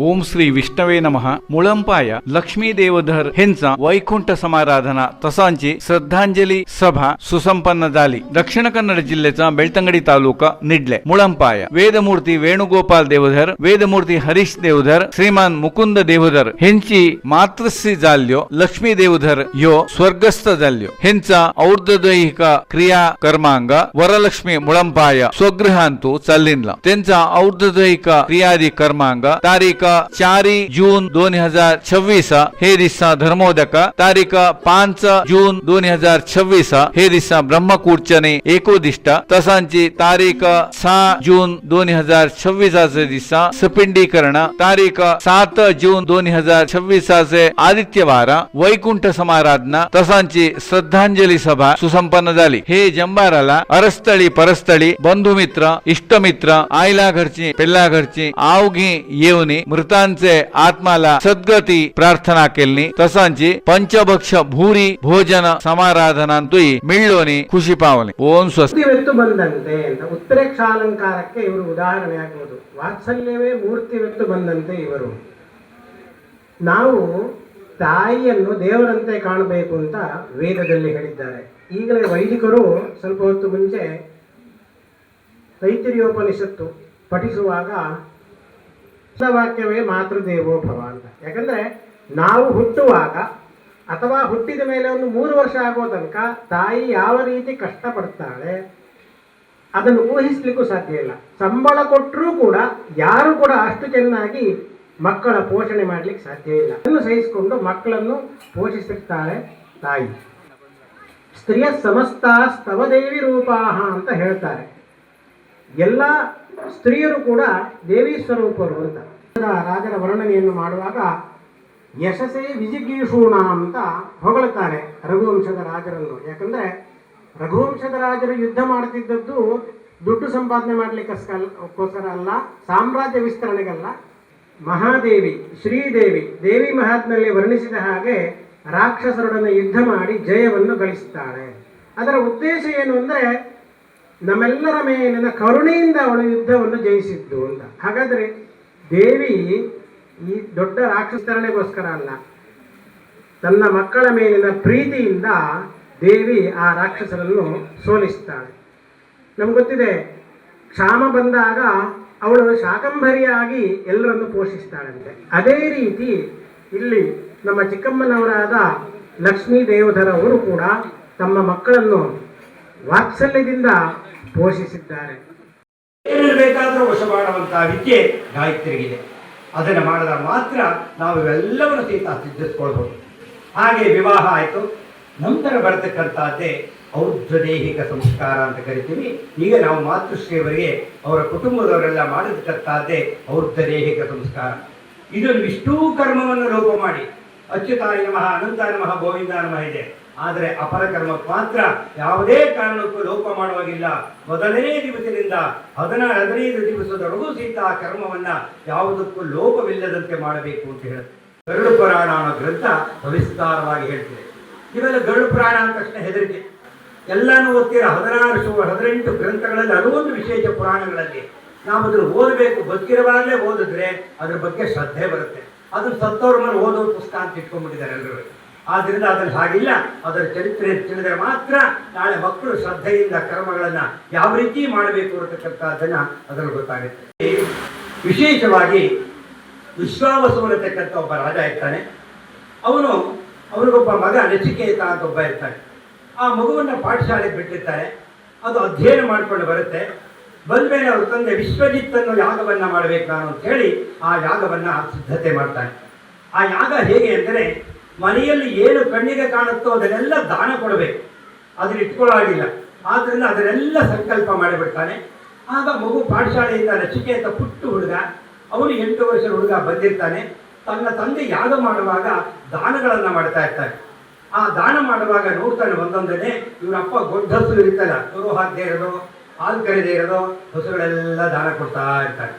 ओम श्री विष्णवे नमः. मुळंपाया लक्ष्मी देवधर ह्यांचा वैकुंठ समाराधना तसांची श्रद्धांजली सभा सुसंपन्न झाली. दक्षिण कन्नड जिल्ह्याचा बेಳ್ತಂಗಡಿ तालुका निडले. मुळंपाया वेदमूर्ती वेणुगोपाल देवधर, वेदमूर्ती हरीश देवधर, श्रीमान मुकुंद देवधर ह्यांची मातृश्री जाल्यो लक्ष्मी देवधर ह्यो स्वर्गस्थ जाल्यो. ह्यांचा और्धदैहिक क्रिया कर्मांग वरलक्ष्मी मुळंपाया स्वगृहांतू चाललिनला. त्यांचा और्धदैहिक क्रियादी कर्मांग तारीख 4 जून 2026 हे दिसा धर्मोदक, तारीख 5 जून 2026 हे दिसा ब्रह्मकूर्चने एकोदिष्ट, तसांची तारीख 6 जून 2026 दिसा सपिंडीकरण, तारीख 7 जून 2026 आदित्यवार वैकुंठ समाराधना तसांची श्रद्धांजली सभा सुसंपन्न झाली. हे जंबाराला अरस्थळी परस्थळी बंधुमित्र इष्टमित्र आईला घरची पेल्ला घरची आवगी येवनी मृतांचे आत्माला सद्गती प्रार्थना केली. तसांची पंचभक्ष भूरी भोजन समाराधनांतुई ಮಿಳ್ಳೋನಿ ಖುಷಿ ಪಾವನೆ. ಓಂ ಸ್ವಸ್ತಿ. ಮೂರ್ತಿವೆತ್ತು ಬಂದಂತೆ ಅಂತ ಉತ್ತರೇಕ್ಷಾಲಂಕಾರಕ್ಕೆ ಇವರು ಉದಾಹರಣೆ ಆಗಬಹುದು. ವಾತ್ಸಲ್ಯವೇ ಮೂರ್ತಿವೆತ್ತು ಬಂದಂತೆ ಇವರು. ನಾವು ತಾಯಿಯನ್ನು ದೇವರಂತೆ ಕಾಣಬೇಕು ಅಂತ ವೇದದಲ್ಲಿ ಹೇಳಿದ್ದಾರೆ. ಈಗಲೇ ವೈದಿಕರು ಸ್ವಲ್ಪ ಹೊತ್ತು ಮುಂಚೆ ತೈತ್ತಿರಿಯೋಪನಿಷತ್ತು ಪಠಿಸುವಾಗ ವಾಕ್ಯವೇ ಮಾತೃದೇವೋ ಭವ ಅಂತ. ಯಾಕಂದ್ರೆ ನಾವು ಹುಟ್ಟುವಾಗ ಅಥವಾ ಹುಟ್ಟಿದ ಮೇಲೆ ಒಂದು 3 ವರ್ಷ ಆಗೋ ತನಕ ತಾಯಿ ಯಾವ ರೀತಿ ಕಷ್ಟಪಡ್ತಾಳೆ ಅದನ್ನು ಊಹಿಸ್ಲಿಕ್ಕೂ ಸಾಧ್ಯ ಇಲ್ಲ. ಸಂಬಳ ಕೊಟ್ಟರೂ ಕೂಡ ಯಾರು ಕೂಡ ಅಷ್ಟು ಚೆನ್ನಾಗಿ ಮಕ್ಕಳ ಪೋಷಣೆ ಮಾಡ್ಲಿಕ್ಕೆ ಸಾಧ್ಯ ಇಲ್ಲ. ಅದನ್ನು ಸಹಿಸಿಕೊಂಡು ಮಕ್ಕಳನ್ನು ಪೋಷಿಸುತ್ತಾಳೆ ತಾಯಿ. ಸ್ತ್ರೀಯ ಸಮಸ್ತ ಸ್ತವದೇವಿ ರೂಪಾಹ ಅಂತ ಹೇಳ್ತಾರೆ. ಎಲ್ಲ ಸ್ತ್ರೀಯರು ಕೂಡ ದೇವಿ ಸ್ವರೂಪರು ಅಂತ. ರಾಜರ ವರ್ಣನೆಯನ್ನು ಮಾಡುವಾಗ ಯಶಸ್ಸೇ ವಿಜಿಗೀಷೂಣ ಅಂತ ಹೊಗಳುತ್ತಾರೆ ರಘುವಂಶದ ರಾಜರನ್ನು. ಯಾಕಂದ್ರೆ ರಘುವಂಶದ ರಾಜರು ಯುದ್ಧ ಮಾಡುತ್ತಿದ್ದದ್ದು ದುಡ್ಡು ಸಂಪಾದನೆ ಮಾಡಲಿಕ್ಕೋಸ್ಕರ ಅಲ್ಲ, ಸಾಮ್ರಾಜ್ಯ ವಿಸ್ತರಣೆಗಲ್ಲ. ಮಹಾದೇವಿ ಶ್ರೀದೇವಿ ದೇವಿ ಮಹಾತ್ಮೆಯಲ್ಲಿ ವರ್ಣಿಸಿದ ಹಾಗೆ ರಾಕ್ಷಸರೊಡನೆ ಯುದ್ಧ ಮಾಡಿ ಜಯವನ್ನು ಗಳಿಸುತ್ತಾಳೆ. ಅದರ ಉದ್ದೇಶ ಏನು ಅಂದರೆ ನಮ್ಮೆಲ್ಲರ ಮೇಲಿನ ಕರುಣೆಯಿಂದ ಅವಳು ಯುದ್ಧವನ್ನು ಜಯಿಸಿದ್ದು ಅಂತ. ಹಾಗಾದರೆ ದೇವಿ ಈ ದೊಡ್ಡ ರಾಕ್ಷಸರಣೆಗೋಸ್ಕರ ಅಲ್ಲ, ತನ್ನ ಮಕ್ಕಳ ಮೇಲಿನ ಪ್ರೀತಿಯಿಂದ ದೇವಿ ಆ ರಾಕ್ಷಸರನ್ನು ಸೋಲಿಸ್ತಾಳೆ. ನಮ್ಗೆ ಗೊತ್ತಿದೆ, ಕ್ಷಾಮ ಬಂದಾಗ ಅವಳು ಶಾಕಂಭರಿಯಾಗಿ ಎಲ್ಲರನ್ನು ಪೋಷಿಸ್ತಾಳಂತೆ. ಅದೇ ರೀತಿ ಇಲ್ಲಿ ನಮ್ಮ ಚಿಕ್ಕಮ್ಮನವರಾದ ಲಕ್ಷ್ಮೀ ದೇವಧರವರು ಕೂಡ ತಮ್ಮ ಮಕ್ಕಳನ್ನು ವಾತ್ಸಲ್ಯದಿಂದ ಪೋಷಿಸಿದ್ದಾರೆ. ಬೇಕಾದರೂ ವಶ ಮಾಡುವಂತಹ ವಿದ್ಯೆ ಗಾಯತ್ರಿಗಿದೆ. ಅದನ್ನು ಮಾಡಿದಾಗ ಮಾತ್ರ ನಾವು ಇವೆಲ್ಲವನ್ನು ಸಹಿತ ಸಿದ್ಧಿಸ್ಕೊಳ್ಬಹುದು. ಹಾಗೆ ವಿವಾಹ ಆಯಿತು, ನಂತರ ಬರತಕ್ಕಂಥದ್ದೇ ಔರ್ಧ್ವದೇಹಿಕ ಸಂಸ್ಕಾರ ಅಂತ ಕರಿತೀವಿ. ಈಗ ನಾವು ಮಾತೃಶ್ರೀಯವರಿಗೆ ಅವರ ಕುಟುಂಬದವರೆಲ್ಲ ಮಾಡತಕ್ಕಂಥದ್ದೇ ಔರ್ಧ್ವದೇಹಿಕ ಸಂಸ್ಕಾರ. ಇದನ್ನು ವಿಷ್ಣು ಕರ್ಮವನ್ನು ಲೋಪ ಮಾಡಿ ಅಚ್ಯುತಾಯ ನಮಃ ಅನಂತಾಯ ನಮಃ ಗೋವಿಂದಾಯ ನಮಃ ಇದೆ. ಆದರೆ ಅಪರ ಕರ್ಮಕ್ಕೆ ಮಾತ್ರ ಯಾವುದೇ ಕಾರಣಕ್ಕೂ ಲೋಪ ಮಾಡುವಾಗಿಲ್ಲ. ಮೊದಲನೇ ದಿವಸದಿಂದ 15 ದಿವಸದೊಳಗೂ ಸಹಿತ ಆ ಕರ್ಮವನ್ನ ಯಾವುದಕ್ಕೂ ಲೋಪವಿಲ್ಲದಂತೆ ಮಾಡಬೇಕು ಅಂತ ಹೇಳುತ್ತೆ. ಗರುಡ ಪುರಾಣ ಅನ್ನೋ ಗ್ರಂಥ ಸವಿಸ್ತಾರವಾಗಿ ಹೇಳ್ತಿದೆ. ಇವೆಲ್ಲ ಗರುಡ ಪುರಾಣ ಅಂದ ತಕ್ಷಣ ಹೆದರಿಕೆ. ಎಲ್ಲಾನು ಓದ್ತೀರ, 18 ಗ್ರಂಥಗಳಲ್ಲಿ ಅದೊಂದು ವಿಶೇಷ ಪುರಾಣಗಳಲ್ಲಿ ನಾವು ಅದನ್ನು ಓದಬೇಕು. ಬದುಕಿರುವಾಗಲೇ ಓದಿದ್ರೆ ಅದ್ರ ಬಗ್ಗೆ ಶ್ರದ್ಧೆ ಬರುತ್ತೆ. ಅದನ್ನು ಸತ್ತವ್ರ ಮೇಲೆ ಓದೋ ಪುಸ್ತಕ ಅಂತ ಇಟ್ಕೊಂಡ್ಬಿಟ್ಟಿದ್ದಾರೆ ಎಲ್ಲರೂ. ಆದ್ದರಿಂದ ಅದನ್ನು ಹಾಗಿಲ್ಲ. ಅದರ ಚರಿತ್ರೆ ತಿಳಿದರೆ ಮಾತ್ರ ನಾಳೆ ಮಕ್ಕಳು ಶ್ರದ್ಧೆಯಿಂದ ಕರ್ಮಗಳನ್ನು ಯಾವ ರೀತಿ ಮಾಡಬೇಕು ಅನ್ನತಕ್ಕಂಥದ್ದನ್ನು ಅದರಲ್ಲಿ ಗೊತ್ತಾಗುತ್ತೆ. ವಿಶೇಷವಾಗಿ ವಿಶ್ವಾವಸುವನ್ನತಕ್ಕಂಥ ಒಬ್ಬ ರಾಜ ಇರ್ತಾನೆ. ಅವನಿಗೊಬ್ಬ ಮಗ ನಚಿಕೇತ ಅಂತ ಒಬ್ಬ ಇರ್ತಾನೆ. ಆ ಮಗುವನ್ನು ಪಾಠಶಾಲೆಗೆ ಬಿಟ್ಟಿರ್ತಾರೆ. ಅದು ಅಧ್ಯಯನ ಮಾಡಿಕೊಂಡು ಬರುತ್ತೆ. ಬಂದ್ಮೇಲೆ ಅವ್ರ ತಂದೆ ವಿಶ್ವಜಿತ್ ಅನ್ನೋ ಯಾಗವನ್ನು ಮಾಡಬೇಕು ನಾನು ಅಂತ ಹೇಳಿ ಆ ಯಾಗವನ್ನು ಸಿದ್ಧತೆ ಮಾಡ್ತಾನೆ. ಆ ಯಾಗ ಹೇಗೆ ಅಂದರೆ, ಮನೆಯಲ್ಲಿ ಏನು ಕಣ್ಣಿಗೆ ಕಾಣುತ್ತೋ ಅದನ್ನೆಲ್ಲ ದಾನ ಕೊಡಬೇಕು, ಅದನ್ನ ಇಟ್ಕೊಳ್ಳಾಗಿಲ್ಲ. ಆದ್ದರಿಂದ ಅದನ್ನೆಲ್ಲ ಸಂಕಲ್ಪ ಮಾಡಿಬಿಡ್ತಾನೆ. ಆಗ ಮಗು ಪಾಠಶಾಲೆಯಿಂದ ನಚಿಕೇತ ಪುಟ್ಟ ಹುಡುಗ, ಅವನು 8 ವರ್ಷದ ಹುಡುಗ ಬಂದಿರ್ತಾನೆ. ತನ್ನ ತಂದೆ ಯಾಗ ಮಾಡುವಾಗ ದಾನಗಳನ್ನು ಮಾಡ್ತಾ ಇರ್ತಾನೆ. ಆ ದಾನ ಮಾಡುವಾಗ ನೋಡ್ತಾನೆ ಒಂದೊಂದನೇ ಇವರಪ್ಪ ದೊಡ್ಡ ಹಸು ಇರ್ತಲ್ಲ, ಕರು ಹಾಕದೇ ಇರೋದು, ಹಾಲು ಕರೆದೇ ಇರೋದು, ಹಸುಗಳೆಲ್ಲ ದಾನ ಕೊಡ್ತಾ ಇರ್ತಾರೆ.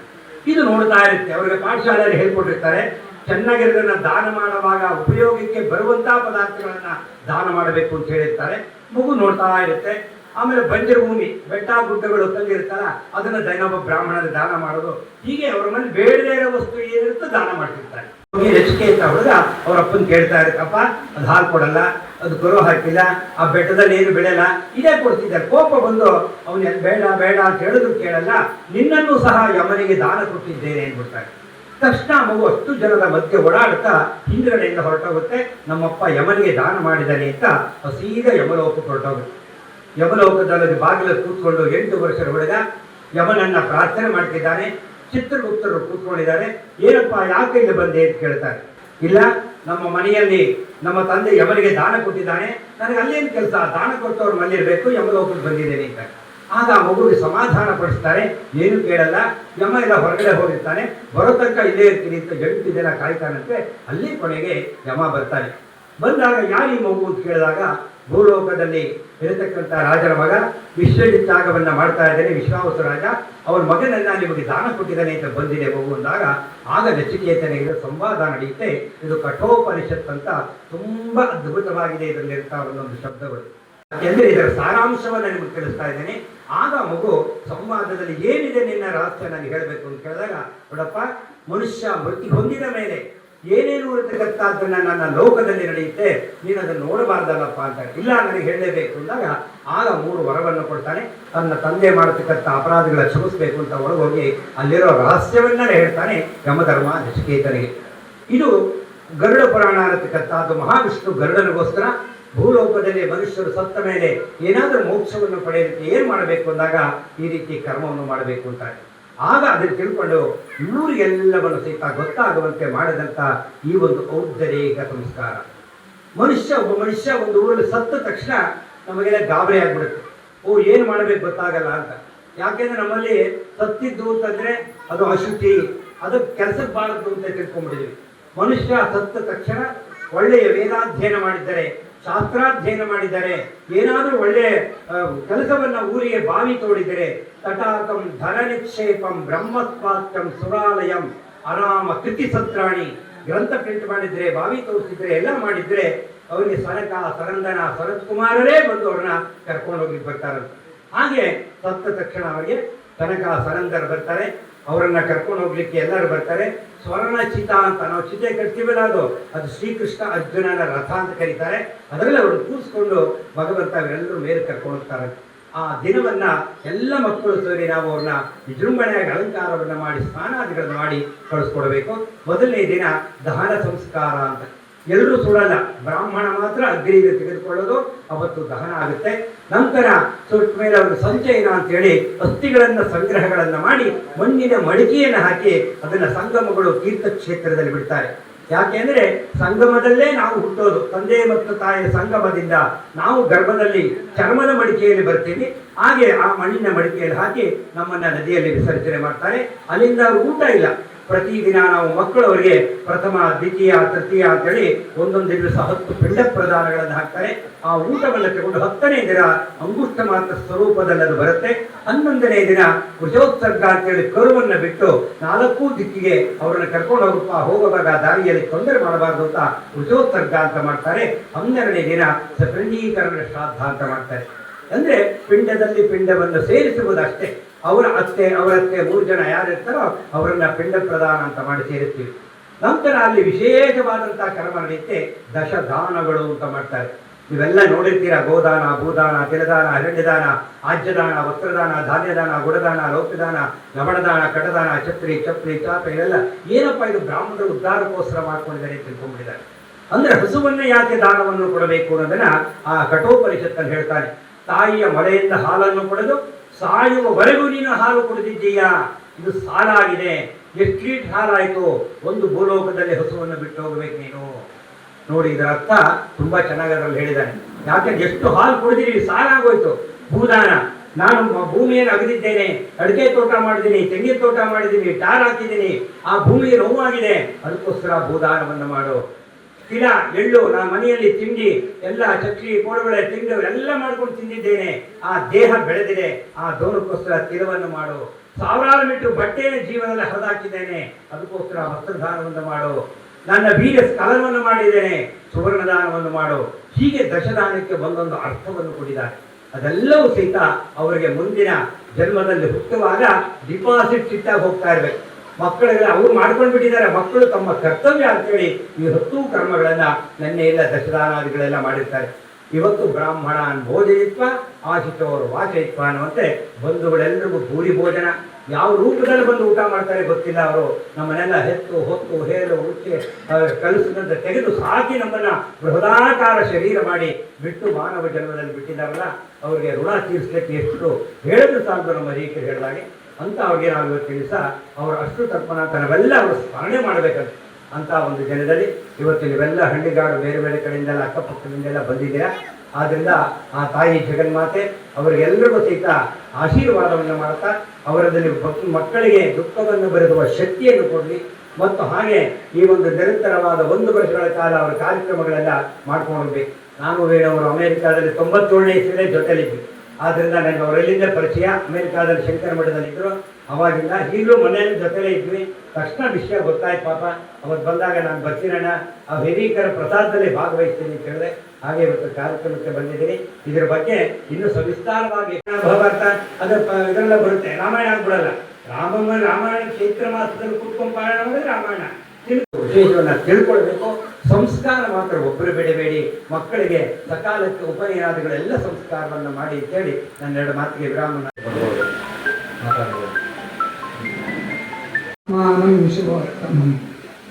ಇದು ನೋಡ್ತಾ ಇರುತ್ತೆ. ಅವರಿಗೆ ಪಾಠಶಾಲೆಯಲ್ಲಿ ಹೇಳ್ಕೊಟ್ಟಿರ್ತಾರೆ, ಚೆನ್ನಾಗಿರೋದನ್ನ ದಾನ ಮಾಡುವಾಗ ಉಪಯೋಗಕ್ಕೆ ಬರುವಂತಹ ಪದಾರ್ಥಗಳನ್ನ ದಾನ ಮಾಡಬೇಕು ಅಂತ ಹೇಳಿರ್ತಾರೆ. ಮಗು ನೋಡ್ತಾ ಇರುತ್ತೆ. ಆಮೇಲೆ ಬಂಜರು ಭೂಮಿ, ಬೆಟ್ಟ ಗುಡ್ಡಗಳು ಕಲ್ಲಿರುತ್ತಲ್ಲ ಅದನ್ನ ಇನ್ನೊಬ್ಬ ಬ್ರಾಹ್ಮಣರ ದಾನ ಮಾಡೋದು. ಹೀಗೆ ಅವರ ಮನೆ ಬೇಡದೇ ಇರೋ ವಸ್ತು ಏನಿರುತ್ತೋ ದಾನ ಮಾಡ್ತಿರ್ತಾರೆ. ನಚಿಕೇತ ಹುಡುಗ ಅವ್ರ ಅಪ್ಪನ ಕೇಳ್ತಾ ಇರತ್ತಪ್ಪ, ಅದು ಹಾಲು ಕೊಡಲ್ಲ, ಅದು ಕರು ಹಾಕಿಲ್ಲ, ಆ ಬೆಟ್ಟದಲ್ಲಿ ಏನು ಬೆಳೆಯಲ್ಲ, ಇದೇ ಕೊಡ್ತಿದ್ದಾರೆ. ಕೋಪ ಬಂದು ಅವನು ಬೇಡ ಬೇಡ ಅಂತ ಹೇಳಿದ್ರು ಕೇಳಲ್ಲ, ನಿನ್ನನ್ನು ಸಹ ಯಮನಿಗೆ ದಾನ ಕೊಟ್ಟಿದ್ದೇನೆ ಅಂದ್ಬಿಡ್ತಾರೆ. ತಕ್ಷಣ ಮಗು ಅಷ್ಟು ಜನದ ಮಧ್ಯೆ ಓಡಾಡ್ತಾ ಹಿಂದುಗಡೆಯಿಂದ ಹೊರಟೋಗುತ್ತೆ. ನಮ್ಮಪ್ಪ ಯಮನಿಗೆ ದಾನ ಮಾಡಿದ್ದಾನೆ ಅಂತ ಸೀದಾ ಯಮಲೋಕಕ್ಕೆ ಹೊರಟೋಗುತ್ತೆ. ಯಮಲೋಕದಲ್ಲಿ ಬಾಗಿಲು ಕೂತ್ಕೊಂಡು 8 ವರ್ಷದ ಹುಡುಗ ಯಮನನ್ನ ಪ್ರಾರ್ಥನೆ ಮಾಡ್ತಿದ್ದಾನೆ. ಚಿತ್ರಗುಪ್ತರು ಕೂತ್ಕೊಂಡಿದ್ದಾರೆ. ಏನಪ್ಪ ಯಾಕೆ ಇಲ್ಲಿ ಬಂದೆ ಅಂತ ಕೇಳ್ತಾರೆ. ಇಲ್ಲ, ನಮ್ಮ ಮನೆಯಲ್ಲಿ ನಮ್ಮ ತಂದೆ ಯಮನಿಗೆ ದಾನ ಕೊಟ್ಟಿದ್ದಾನೆ, ನನಗೆ ಅಲ್ಲೇನು ಕೆಲಸ, ದಾನ ಕೊಟ್ಟವ್ರ ಮನೆಯಿರಬೇಕು, ಯಮಲೋಕಕ್ಕೆ ಬಂದಿದ್ದೇನೆ ಅಂತ. ಆಗ ಆ ಮಗುವಿಗೆ ಸಮಾಧಾನ ಪಡಿಸ್ತಾರೆ. ಏನು ಕೇಳಲ್ಲ, ಯಮ ಎಲ್ಲ ಹೊರಗಡೆ ಹೋಗಿರ್ತಾನೆ, ಬರೋ ತನಕ ಇಲ್ಲೇ ಇರ್ತೀನಿ ಅಂತ 8 ದಿನ ಕಾಯ್ತಾನಂತೆ. ಅಲ್ಲಿ ಕೊನೆಗೆ ಯಮ ಬರ್ತಾನೆ. ಬಂದಾಗ ಯಾರು ಈ ಮಗು ಅಂತ ಕೇಳಿದಾಗ, ಭೂಲೋಕದಲ್ಲಿ ಇರತಕ್ಕಂಥ ರಾಜರ ಮಗ ವಿಶ್ವಜಿತ್ಯಾಗವನ್ನ ಮಾಡ್ತಾ ಇದ್ದಾನೆ ವಿಶ್ವಾವಸು ರಾಜ, ಅವನ ಮಗನನ್ನ ನಿಮಗೆ ದಾನ ಕೊಟ್ಟಿದ್ದಾನೆ ಅಂತ ಬಂದಿದೆ ಮಗು ಅಂದಾಗ, ಆಗ ನಚಿಕೇತನಿಗೆ ಸಂವಾದ ನಡೆಯುತ್ತೆ. ಇದು ಕಠೋಪನಿಷತ್ ಅಂತ ತುಂಬಾ ಅದ್ಭುತವಾಗಿದೆ ಇದರಲ್ಲಿರ್ತಾ ಒಂದೊಂದು ಶಬ್ದಗಳು. ಯಾಕೆಂದ್ರೆ ಇದರ ಸಾರಾಂಶವನ್ನ ನಿಮಗೆ ತಿಳಿಸ್ತಾ ಇದ್ದೇನೆ. ಆಗ ಮಗು ಸಂವಾದದಲ್ಲಿ ಏನಿದೆ ನಿನ್ನ ರಹಸ್ಯ ನನಗೆ ಹೇಳಬೇಕು ಅಂತ ಕೇಳಿದಾಗ, ನೋಡಪ್ಪ, ಮನುಷ್ಯ ಮೃತ್ಯು ಹೊಂದಿದ ಮೇಲೆ ಏನೇನು ಇರತಕ್ಕಂಥದ್ದನ್ನ ನನ್ನ ಲೋಕದಲ್ಲಿ ನಡೆಯುತ್ತೆ, ನೀನು ಅದನ್ನು ನೋಡಬಾರ್ದಲ್ಲಪ್ಪ ಅಂತ. ಇಲ್ಲ, ನನಗೆ ಹೇಳಲೇಬೇಕು ಅಂದಾಗ ಆಗ 3 ವರವನ್ನು ಕೊಡ್ತಾನೆ. ತನ್ನ ತಂದೆ ಮಾಡತಕ್ಕಂಥ ಅಪರಾಧಗಳ ಕ್ಷಮಿಸಬೇಕು ಅಂತ ಒಳಗೋಗಿ ಅಲ್ಲಿರೋ ರಹಸ್ಯವನ್ನೇ ಹೇಳ್ತಾನೆ ಯಮಧರ್ಮ ನಚಿಕೇತನಿಗೆ. ಇದು ಗರುಡ ಪುರಾಣ ಅನ್ನತಕ್ಕಂಥದ್ದು. ಮಹಾವಿಷ್ಣು ಗರುಡನಿಗೋಸ್ಕರ ಭೂಲೋಕದಲ್ಲಿ ಮನುಷ್ಯರು ಸತ್ತ ಮೇಲೆ ಏನಾದರೂ ಮೋಕ್ಷವನ್ನು ಪಡೆಯೋದಕ್ಕೆ ಏನು ಮಾಡಬೇಕು ಅಂದಾಗ ಈ ರೀತಿ ಕರ್ಮವನ್ನು ಮಾಡಬೇಕು ಅಂತಾರೆ. ಆಗ ಅದನ್ನು ತಿಳ್ಕೊಂಡು ಇವ್ರಿಗೆಲ್ಲವನ್ನು ಸಹಿತ ಗೊತ್ತಾಗುವಂತೆ ಮಾಡಿದಂಥ ಈ ಒಂದು ಔದ್ಧರೇಕ ಸಂಸ್ಕಾರ. ಒಬ್ಬ ಮನುಷ್ಯ ಒಂದು ಊರಲ್ಲಿ ಸತ್ತ ತಕ್ಷಣ ನಮಗೆಲ್ಲ ಗಾಬರಿ ಆಗ್ಬಿಡುತ್ತೆ. ಏನು ಮಾಡಬೇಕು ಗೊತ್ತಾಗಲ್ಲ ಅಂತ. ಯಾಕೆಂದ್ರೆ ನಮ್ಮಲ್ಲಿ ಸತ್ತಿದ್ದು ಅಂತಂದ್ರೆ ಅದು ಅಶುಚಿ, ಅದು ಕೆಲಸಕ್ಕೆ ಬಾರದು ಅಂತ ತಿಳ್ಕೊಂಡ್ಬಿಟ್ಟಿದ್ವಿ. ಮನುಷ್ಯ ಸತ್ತ ತಕ್ಷಣ ಒಳ್ಳೆಯ ವೇದಾಧ್ಯಯನ ಮಾಡಿದ್ದಾರೆ, ಶಾಸ್ತ್ರಾಧ್ಯಯನ ಮಾಡಿದ್ದಾರೆ, ಏನಾದರೂ ಒಳ್ಳೆ ಕೆಲಸವನ್ನ ಊರಿಗೆ ಬಾವಿ ತೋಡಿದರೆ, ತಟಾಕಂ ಧನ ನಿಕ್ಷೇಪಂ ಬ್ರಹ್ಮಸ್ವಾತ್ಯಂ ಸುರಾಲಯಂ ಆರಾಮ ಕೃತಿ ಸತ್ರಾಣಿ, ಗ್ರಂಥ ಪ್ರಿಂಟ್ ಮಾಡಿದ್ರೆ, ಬಾವಿ ತೋರಿಸಿದ್ರೆ, ಎಲ್ಲ ಮಾಡಿದ್ರೆ ಅವರಿಗೆ ಸನಕ ಸರಂದನ ಸನತ್ ಕುಮಾರರೇ ಬಂದು ಅವ್ರನ್ನ ಕರ್ಕೊಂಡು ಹೋಗ್ಲಿಕ್ಕೆ ಬರ್ತಾರಂತೆ. ಹಾಗೆ ಸತ್ತ ತಕ್ಷಣ ಅವರಿಗೆ ಸನಕ ಸರಂದರ್ ಬರ್ತಾರೆ, ಅವರನ್ನ ಕರ್ಕೊಂಡು ಹೋಗ್ಲಿಕ್ಕೆ ಎಲ್ಲರೂ ಬರ್ತಾರೆ. ಸ್ವರ್ಣ ಚಿತ ಅಂತ ನಾವು ಚಿತೆ ಕಟ್ತೀವಲ್ಲ, ಅದು ಶ್ರೀಕೃಷ್ಣ ಅರ್ಜುನನ ರಥ ಅಂತ ಕರೀತಾರೆ. ಅದರಲ್ಲಿ ಅವರು ಕೂರಿಸ್ಕೊಂಡು ಭಗವಂತ ಅವರೆಲ್ಲರೂ ಮೇಲೆ ಕರ್ಕೊಂಡು ಹೋಗ್ತಾರೆ. ಆ ದಿನವನ್ನ ಎಲ್ಲ ಮಕ್ಕಳು ಸೇರಿ ನಾವು ಅವ್ರನ್ನ ವಿಜೃಂಭಣೆಯಾಗಿ ಅಲಂಕಾರವನ್ನ ಮಾಡಿ ಸ್ನಾನಾದಿಗಳನ್ನು ಮಾಡಿ ಕಳಿಸ್ಕೊಡ್ಬೇಕು. ಮೊದಲನೇ ದಿನ ದಹನ ಸಂಸ್ಕಾರ ಅಂತ. ಎಲ್ಲರೂ ಸುಡಲ್ಲ, ಬ್ರಾಹ್ಮಣ ಮಾತ್ರ ಅಗ್ನಿಗೆ ತೆಗೆದುಕೊಳ್ಳೋದು, ಅವತ್ತು ದಹನ ಆಗುತ್ತೆ. ನಂತರ ಸುಟ್ಟ ಮೇಲೆ ಅವರು ಸಂಚಯನ ಅಂತೇಳಿ ಅಸ್ಥಿಗಳನ್ನ ಸಂಗ್ರಹಗಳನ್ನ ಮಾಡಿ ಮಣ್ಣಿನ ಮಡಿಕೆಯನ್ನು ಹಾಕಿ ಅದನ್ನ ಸಂಗಮಗಳು ತೀರ್ಥಕ್ಷೇತ್ರದಲ್ಲಿ ಬಿಡ್ತಾರೆ. ಯಾಕೆಂದ್ರೆ ಸಂಗಮದಲ್ಲೇ ನಾವು ಹುಟ್ಟೋದು, ತಂದೆ ಮತ್ತು ತಾಯಿಯ ಸಂಗಮದಿಂದ ನಾವು ಗರ್ಭದಲ್ಲಿ ಚರ್ಮದ ಮಡಿಕೆಯಲ್ಲಿ ಬರ್ತೀವಿ. ಹಾಗೆ ಆ ಮಣ್ಣಿನ ಮಡಿಕೆಯಲ್ಲಿ ಹಾಕಿ ನಮ್ಮನ್ನ ನದಿಯಲ್ಲಿ ವಿಸರ್ಜನೆ ಮಾಡ್ತಾರೆ. ಅಲ್ಲಿಂದ ಅವರು ಊಟ ಇಲ್ಲ. ಪ್ರತಿದಿನ ನಾವು ಮಕ್ಕಳವರಿಗೆ ಪ್ರಥಮ ದ್ವಿತೀಯ ತೃತೀಯ ಅಂತೇಳಿ ಒಂದೊಂದು ದಿವಸ 10 ಪಿಂಡ ಪ್ರದಾನಗಳನ್ನು ಹಾಕ್ತಾರೆ. ಆ ಊಟವನ್ನು ತಗೊಂಡು 10ನೇ ದಿನ ಅಂಗುಷ್ಟ ಮಾತ್ರ ಸ್ವರೂಪದಲ್ಲಿ ಅದು ಬರುತ್ತೆ. 11ನೇ ದಿನ ಕುಶೋತ್ಸರ್ಗ ಅಂತೇಳಿ ಕರುವನ್ನು ಬಿಟ್ಟು 4 ದಿಕ್ಕಿಗೆ ಅವರನ್ನು ಕರ್ಕೊಂಡು ಹೋಗುವಾಗ ದಾರಿಯಲ್ಲಿ ತೊಂದರೆ ಮಾಡಬಾರ್ದು ಅಂತ ಕುಶೋತ್ಸರ್ಗ ಅಂತ ಮಾಡ್ತಾರೆ. 12ನೇ ದಿನ ಸಪಂಡೀಕರಣ ಶ್ರಾದ್ದ ಅಂತ ಮಾಡ್ತಾರೆ. ಅಂದ್ರೆ ಪಿಂಡದಲ್ಲಿ ಪಿಂಡವನ್ನು ಸೇರಿಸುವುದಷ್ಟೇ. ಅವರ ಅತ್ತೆ 3 ಜನ ಯಾರಿರ್ತಾರೋ ಅವರನ್ನ ಪಿಂಡ ಪ್ರದಾನ ಅಂತ ಮಾಡಿ ಸೇರಿಸ್ತೀವಿ. ನಂತರ ಅಲ್ಲಿ ವಿಶೇಷವಾದಂತಹ ಕರ್ಮ ನಡೆಯುತ್ತೆ, ದಶದಾನಗಳು ಅಂತ ಮಾಡ್ತಾರೆ. ನೀವೆಲ್ಲ ನೋಡಿರ್ತೀರಾ, ಗೋದಾನ, ಭೂದಾನ, ತಿಲದಾನ, ಅರಣ್ಯದಾನ, ಆಜ್ಯದಾನ, ವಸ್ತ್ರದಾನ, ಧಾನ್ಯದಾನ, ಗುಡದಾನ, ಲೋಕದಾನ, ಲವಣದಾನ, ಕಟದಾನ, ಛತ್ರಿ, ಚಾಪ, ಇವೆಲ್ಲ ಏನಪ್ಪ ಇದು ಬ್ರಾಹ್ಮಣರು ಉದ್ಧಾರಕ್ಕೋಸ್ಕರ ಮಾಡ್ಕೊಂಡಿದ್ದಾರೆ ಅಂತ ತಿಳ್ಕೊಂಡ್ಬಿಟ್ಟಿದ್ದಾರೆ. ಅಂದ್ರೆ ಹಸುವನ್ನ ಯಾಕೆ ದಾನವನ್ನು ಕೊಡಬೇಕು ಅನ್ನೋದನ್ನ ಆ ಕಠೋಪನಿಷತ್ತಲ್ಲಿ ಹೇಳ್ತಾನೆ. ತಾಯಿಯ ಮೊಲೆಯಿಂದ ಹಾಲನ್ನು ಪಡೆದು ಸಾಯುವವರೆಗೂ ನೀನು ಹಾಲು ಕುಡಿದಿದ್ದೀಯಾ, ಇದು ಸಾಲಾಗಿದೆ. ಎಷ್ಟು ಲೀಟರ್ ಹಾಲಾಯಿತು, ಒಂದು ಭೂಲೋಕದಲ್ಲಿ ಹಸುವನ್ನು ಬಿಟ್ಟು ಹೋಗ್ಬೇಕು ನೀನು. ನೋಡಿ, ಇದರ ಅರ್ಥ ತುಂಬಾ ಚೆನ್ನಾಗಿ ಅದರಲ್ಲಿ ಹೇಳಿದ್ದಾನೆ. ಯಾಕಂದ್ರೆ ಎಷ್ಟು ಹಾಲು ಕುಡಿದಿರಿ, ಸಾಲಾಗೋಯ್ತು. ಭೂದಾನ, ನಾನು ಭೂಮಿಯನ್ನು ಅಗದಿದ್ದೇನೆ, ಅಡಿಕೆ ತೋಟ ಮಾಡಿದ್ದೀನಿ, ತೆಂಗಿನ ತೋಟ ಮಾಡಿದ್ದೀನಿ, ಟಾರ್ ಹಾಕಿದ್ದೀನಿ, ಆ ಭೂಮಿಗೆ ನೋವಾಗಿದೆ, ಅದಕ್ಕೋಸ್ಕರ ಭೂದಾನವನ್ನು ಮಾಡು. ತಿಲ, ಎಳ್ಳು, ನಾನು ಮನೆಯಲ್ಲಿ ತಿಂಡಿ ಎಲ್ಲ ಚಕ್ಲಿ ಕೋಡುಗಳ ತಿಂಡಿ ಎಲ್ಲ ಮಾಡ್ಕೊಂಡು ತಿಂದಿದ್ದೇನೆ, ಆ ದೇಹ ಬೆಳೆದಿದೆ, ಆ ದೋನಕ್ಕೋಸ್ಕರ ತಿಲವನ್ನು ಮಾಡು. 1000 ಮೀಟರ್ ಬಟ್ಟೆಯ ಜೀವನದಲ್ಲಿ ಹರಿದಾಕಿದ್ದೇನೆ, ಅದಕ್ಕೋಸ್ಕರ ವಸ್ತ್ರದಾನವನ್ನು ಮಾಡು. ನನ್ನ ವೀರ್ಯ ಸ್ಖಲನವನ್ನು ಮಾಡಿದ್ದೇನೆ, ಸುವರ್ಣದಾನವನ್ನು ಮಾಡು. ಹೀಗೆ ದಶದಾನಕ್ಕೆ ಒಂದೊಂದು ಅರ್ಥವನ್ನು ಕೊಟ್ಟಿದ್ದಾರೆ. ಅದೆಲ್ಲವೂ ಸಹಿತ ಅವರಿಗೆ ಮುಂದಿನ ಜನ್ಮದಲ್ಲಿ ಹುಟ್ಟುವಾಗ ಡಿಪಾಸಿಟ್ ಇಟ್ಟಾಗಿ ಹೋಗ್ತಾ ಇರಬೇಕು. ಮಕ್ಕಳಿಗೆ ಅವ್ರು ಮಾಡ್ಕೊಂಡು ಬಿಟ್ಟಿದ್ದಾರೆ. ಮಕ್ಕಳು ತಮ್ಮ ಕರ್ತವ್ಯ ಅಂತೇಳಿ ಈ 10 ಕರ್ಮಗಳನ್ನ ನೆನ್ನೆಯಿಂದ ದಶದಾನಾದಿಗಳೆಲ್ಲ ಮಾಡಿರ್ತಾರೆ. ಇವತ್ತು ಬ್ರಾಹ್ಮಣಾನ್ ಭೋಜಯಿತ್ವ ಆಶಿತವರು ವಾಚಯಿತ್ವ ಅನ್ನುವಂತೆ ಬಂಧುಗಳೆಲ್ಲರಿಗೂ ಭೂರಿ ಭೋಜನ. ಯಾವ ರೂಪದಲ್ಲಿ ಬಂದು ಊಟ ಮಾಡ್ತಾರೆ ಗೊತ್ತಿಲ್ಲ. ಅವರು ನಮ್ಮನ್ನೆಲ್ಲ ಹೆತ್ತು ಹೊತ್ತು ಹೇಳು ಉಚ್ಚೆ ಕಲಿಸಿದಂತ ತೆಗೆದು ಸಾಕಿ ನಮ್ಮನ್ನ ಬೃಹದಾಕಾರ ಶರೀರ ಮಾಡಿ ಬಿಟ್ಟು ಮಾನವ ಜನ್ಮದಲ್ಲಿ ಬಿಟ್ಟಿದ್ದಾರಲ್ಲ, ಅವರಿಗೆ ಋಣ ತೀರಿಸಲಿಕ್ಕೆ ಎಷ್ಟು ಹೇಳಿದ್ರು ಸಾಕು ನಮ್ಮ ಹಿರಿಯರು ಹೇಳಿದಾಗೆ. ಅಂತ ಅವ್ರಿಗೆ ನಾವು ಇವತ್ತು ದಿವಸ ಅವರ ಅಷ್ಟು ತರ್ಪಣ ನಾವೆಲ್ಲ ಅವರು ಸ್ಮರಣೆ ಮಾಡಬೇಕಂತ ಅಂತ ಒಂದು ಜನದಲ್ಲಿ ಇವತ್ತು ನೀವೆಲ್ಲ ಹಳ್ಳಿಗಾಡು ಬೇರೆ ಬೇರೆ ಕಡೆಯಿಂದೆಲ್ಲ ಅಕ್ಕಪಕ್ಕದಿಂದೆಲ್ಲ ಬಂದಿದ್ದೀರಾ. ಆದ್ದರಿಂದ ಆ ತಾಯಿ ಜಗನ್ಮಾತೆ ಅವರಿಗೆಲ್ಲರಿಗೂ ಸಹಿತ ಆಶೀರ್ವಾದವನ್ನು ಮಾಡ್ತಾ ಅವರಲ್ಲಿ ಮಕ್ಕಳಿಗೆ ದುಃಖವನ್ನು ಬರೆದುವ ಶಕ್ತಿಯನ್ನು ಕೊಡಲಿ. ಮತ್ತು ಹಾಗೆ ಈ ಒಂದು ನಿರಂತರವಾದ 1 ವರ್ಷಗಳ ಕಾಲ ಅವರ ಕಾರ್ಯಕ್ರಮಗಳೆಲ್ಲ ಮಾಡ್ಕೊಂಡೋಗ್ಬೇಕು. ನಾನು ವೇಣವರು ಅಮೆರಿಕಾದಲ್ಲಿ 97ನೇ ಇಸ್ವಿಯಲ್ಲಿ ಜೊತೆಲಿದ್ವಿ. ಆದ್ದರಿಂದ ನನಗೆ ಅವರೆಲ್ಲಿಂದ ಪರಿಚಯ. ಅಮೆರಿಕಾದಲ್ಲಿ ಶಂಕರ ಮಠದಲ್ಲಿದ್ದರು. ಅವಾಗಿಂದ ಈಗಲೂ ಮನೆಯಲ್ಲಿ ಜೊತೆಲೇ ಇದ್ವಿ. ತಕ್ಷಣ ವಿಷಯ ಗೊತ್ತಾಯ್ತು. ಪಾಪ ಅವತ್ತು ಬಂದಾಗ ನಾನು ಬರ್ತೀನಣ್ಣ, ಆ ಹಿರೀಕರ ಪ್ರಸಾದದಲ್ಲಿ ಭಾಗವಹಿಸ್ತೀನಿ ಅಂತ ಹೇಳಿದೆ. ಹಾಗೆ ಇವತ್ತು ಕಾರ್ಯಕ್ರಮಕ್ಕೆ ಬಂದಿದ್ದೀನಿ. ಇದರ ಬಗ್ಗೆ ಇನ್ನೂ ಸವಿಸ್ತಾರವಾಗಿ ಮಹಾಭಾರತ ಅದರ ಇದರೆಲ್ಲ ಬರುತ್ತೆ. ರಾಮಾಯಣ ಬಿಡಲ್ಲ. ರಾಮಾಯಣ ಚೈತ್ರ ಮಾಸದಲ್ಲಿ ಕೂತ್ಕೊಂಡು ಪಾರಾಯಣ ಮಾಡಿದ್ರೆ ರಾಮಾಯಣ ವಿಶೇಷವನ್ನ ತಿಳ್ಕೊಳ್ಬೇಕು. ಸಂಸ್ಕಾರ ಮಾತ್ರ ಒಬ್ಬರು ಬಿಡಬೇಡಿ. ಮಕ್ಕಳಿಗೆ ಸಕಾಲಕ್ಕೆ ಉಪನಯನಾದಿಗಳೆಲ್ಲ ಸಂಸ್ಕಾರವನ್ನು ಮಾಡಿ ಅಂತೇಳಿ ನನ್ನ 2 ಮಾತಿಗೆ ವಿರಾಮ ಮಾತಾಡಬಹುದು.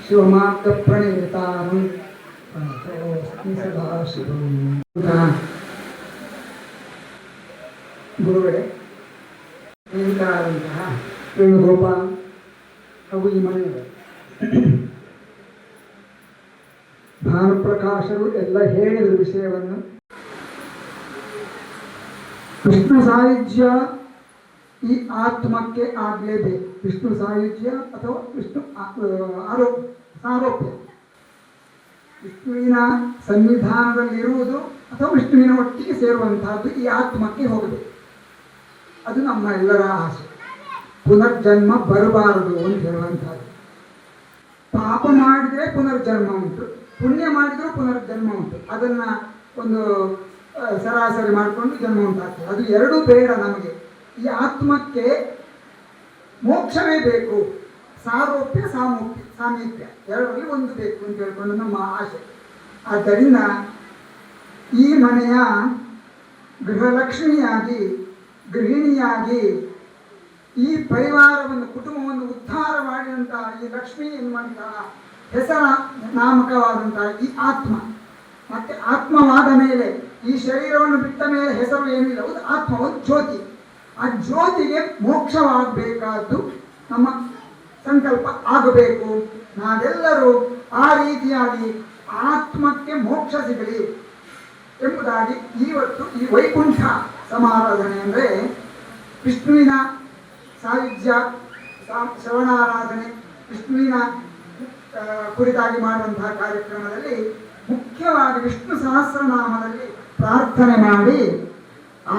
ಶಿವಮಾರ್ಗ ಪ್ರಣೀತಾನಂ ಸದಾ ಶಿವಂ. ಗುರುಗಳೇ, ಇಂತಹ ವೇಣುಗೋಪಾಲ್ ಹಾಗೂ ಈ ಮನೆಯವರು ಭಾನುಪ್ರಕಾಶರು ಎಲ್ಲ ಹೇಳಿದ ವಿಷಯವನ್ನು ವಿಷ್ಣು ಸಾಯುಜ್ಯ ಈ ಆತ್ಮಕ್ಕೆ ಆಗಲೇಬೇಕು. ವಿಷ್ಣು ಸಾಯುಜ್ಯ ಅಥವಾ ವಿಷ್ಣು ಸಾರೋಪ್ಯ ವಿಷ್ಣುವಿನ ಸನ್ನಿಧಾನದಲ್ಲಿರುವುದು ಅಥವಾ ವಿಷ್ಣುವಿನ ಒಟ್ಟಿಗೆ ಸೇರುವಂತಹದ್ದು ಈ ಆತ್ಮಕ್ಕೆ ಹೋಗಬೇಕು. ಅದು ನಮ್ಮ ಎಲ್ಲರ ಆಸೆ. ಪುನರ್ಜನ್ಮ ಬರಬಾರದು ಅಂತ ಹೇಳುವಂಥದ್ದು. ಪಾಪ ಮಾಡಿದರೆ ಪುನರ್ಜನ್ಮ ಉಂಟು, ಪುಣ್ಯ ಮಾಡಿದರೂ ಪುನರ್ಜನ್ಮ ಉಂಟು. ಅದನ್ನು ಒಂದು ಸರಾಸರಿ ಮಾಡಿಕೊಂಡು ಜನ್ಮ ಉಂಟಾಗ್ತದೆ. ಅದು ಎರಡೂ ಬೇಡ ನಮಗೆ. ಈ ಆತ್ಮಕ್ಕೆ ಮೋಕ್ಷವೇ ಬೇಕು. ಸಾರೋಪ್ಯ ಸಾಮೀಪ್ಯ ಎರಡರಲ್ಲಿ ಒಂದು ಬೇಕು ಅಂತ ಹೇಳ್ಕೊಂಡು ನಮ್ಮ ಆಸೆ. ಆದ್ದರಿಂದ ಈ ಮನೆಯ ಗೃಹಲಕ್ಷ್ಮಿಯಾಗಿ, ಗೃಹಿಣಿಯಾಗಿ ಈ ಪರಿವಾರವನ್ನು, ಕುಟುಂಬವನ್ನು ಉದ್ಧಾರ ಮಾಡಿದಂತಹ ಈ ಲಕ್ಷ್ಮಿ ಎನ್ನುವಂತಹ ಹೆಸರ ನಾಮಕವಾದಂತಹ ಈ ಆತ್ಮ, ಮತ್ತೆ ಆತ್ಮವಾದ ಮೇಲೆ ಈ ಶರೀರವನ್ನು ಬಿಟ್ಟ ಮೇಲೆ ಹೆಸರು ಏನಿಲ್ಲ, ಒಂದು ಆತ್ಮ, ಒಂದು ಜ್ಯೋತಿ. ಆ ಜ್ಯೋತಿಗೆ ಮೋಕ್ಷವಾಗಬೇಕಾದ್ದು ನಮ್ಮ ಸಂಕಲ್ಪ ಆಗಬೇಕು. ನಾವೆಲ್ಲರೂ ಆ ರೀತಿಯಾಗಿ ಆತ್ಮಕ್ಕೆ ಮೋಕ್ಷ ಸಿಗಲಿ ಎಂಬುದಾಗಿ ಇವತ್ತು ಈ ವೈಕುಂಠ ಸಮಾರಾಧನೆ ಅಂದರೆ ವಿಷ್ಣುವಿನ ಸಾಯುಜ್ಯ, ಶ್ರವಣಾರಾಧನೆ, ವಿಷ್ಣುವಿನ ಕುರಿತಾಗಿ ಮಾಡುವಂತಹ ಕಾರ್ಯಕ್ರಮದಲ್ಲಿ ಮುಖ್ಯವಾಗಿ ವಿಷ್ಣು ಸಹಸ್ರನಾಮದಲ್ಲಿ ಪ್ರಾರ್ಥನೆ ಮಾಡಿ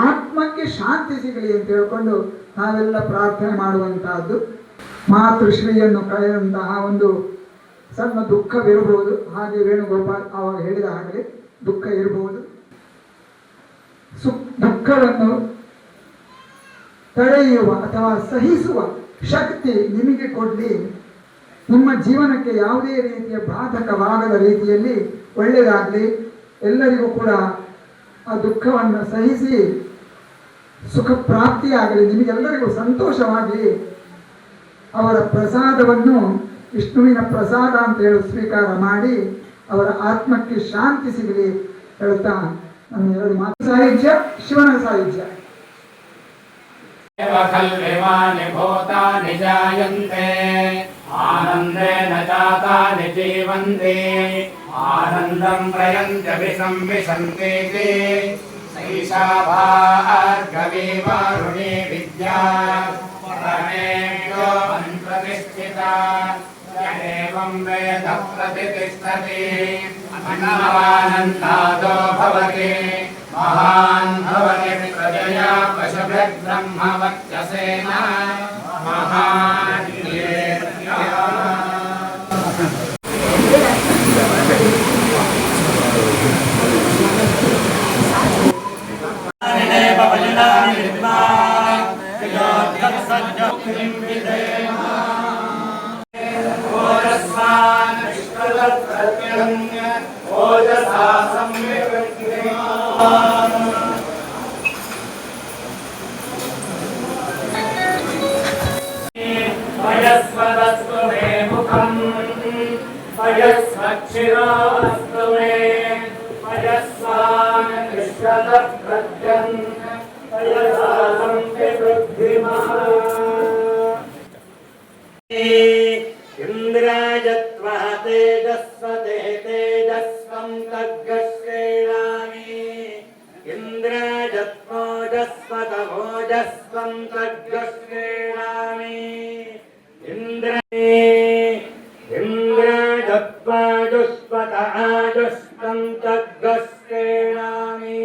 ಆತ್ಮಕ್ಕೆ ಶಾಂತಿ ಸಿಗಲಿ ಅಂತ ಹೇಳ್ಕೊಂಡು ನಾವೆಲ್ಲ ಪ್ರಾರ್ಥನೆ ಮಾಡುವಂತಹದ್ದು. ಮಾತೃಶ್ರೀಯನ್ನು ಕಳೆದಂತಹ ಒಂದು ಸಣ್ಣ ದುಃಖವಿರಬಹುದು. ಹಾಗೆ ವೇಣುಗೋಪಾಲ್ ಆವಾಗ ಹೇಳಿದ ಹಾಗೆ ದುಃಖ ಇರಬಹುದು. ದುಃಖವನ್ನು ತಡೆಯುವ ಅಥವಾ ಸಹಿಸುವ ಶಕ್ತಿ ನಿಮಗೆ ಕೊಡಲಿ. ನಿಮ್ಮ ಜೀವನಕ್ಕೆ ಯಾವುದೇ ರೀತಿಯ ಬಾಧಕವಾಗದ ರೀತಿಯಲ್ಲಿ ಒಳ್ಳೆಯದಾಗಲಿ. ಎಲ್ಲರಿಗೂ ಕೂಡ ಆ ದುಃಖವನ್ನು ಸಹಿಸಿ ಸುಖ ಪ್ರಾಪ್ತಿಯಾಗಲಿ. ನಿಮಗೆಲ್ಲರಿಗೂ ಸಂತೋಷವಾಗಲಿ. ಅವರ ಪ್ರಸಾದವನ್ನು ವಿಷ್ಣುವಿನ ಪ್ರಸಾದ ಅಂತ ಹೇಳಿ ಸ್ವೀಕಾರ ಮಾಡಿ ಅವರ ಆತ್ಮಕ್ಕೆ ಶಾಂತಿ ಸಿಗಲಿ ಹೇಳ್ತಾ ನನ್ನ 2 ಮಾತು. ಸಾಯುಜ್ಯ, ಶಿವನ ಸಾಯುಜ್ಯ. खल्विमानि भूतानि जायन्ते आनन्देन जातानि जीवन्ति आनन्दं प्रयन्त्यपि संविशन्तीति सैषा भार्गवीवारुणी विद्या परमेभ्यो प्रतिष्ठिता एवं वेद प्रतिष्ठति अन्नवानन्दादो भवति महान् भवति प्रजया पशुभिर्ब्रह्मवर्चसेन महान् तदेव वचनानि विद्वान् योद्धत्सज्जमुखिं विधेम ओजस्वान् विश्वतत्सत्यं ओजसा संविवृद्धिमान् वयस्वदस्तु मे मुखम् वयस्वक्षिरोऽस्तु मे वयस्वान् विश्वतत्सत्यं वयसा संविवृद्धिमान् इन्द्रायत्वा तेजस्वते तेजस्वं तद्गश्रेणामि इन्द्रायत्मोजस्वतमोजस्वं तद्गश्रेणामि इन्द्रायत्वाजुष्वत आजुष्वं तद्गश्रेणामि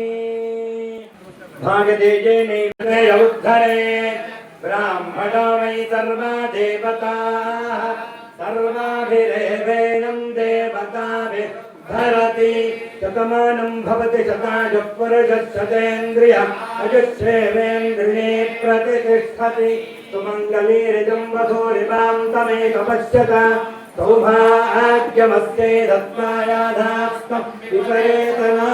भागदेजेने उद्धरे ब्राह्मणो वै सर्वा देवताः सर्वाभिरेवेणं देवताभिर्धरति शतमानं भवति शतायुः पुरुषः शतेन्द्रिय अजुष्येवेन्द्रिये प्रतिष्ठति सुमङ्गलीरिजं वधूरिवां तमेकपश्यत सौभाग्यमस्ते दत्तायाधास्तं विपरेतना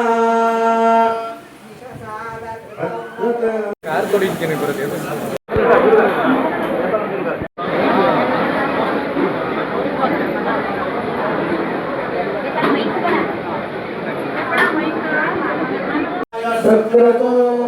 सक्रतो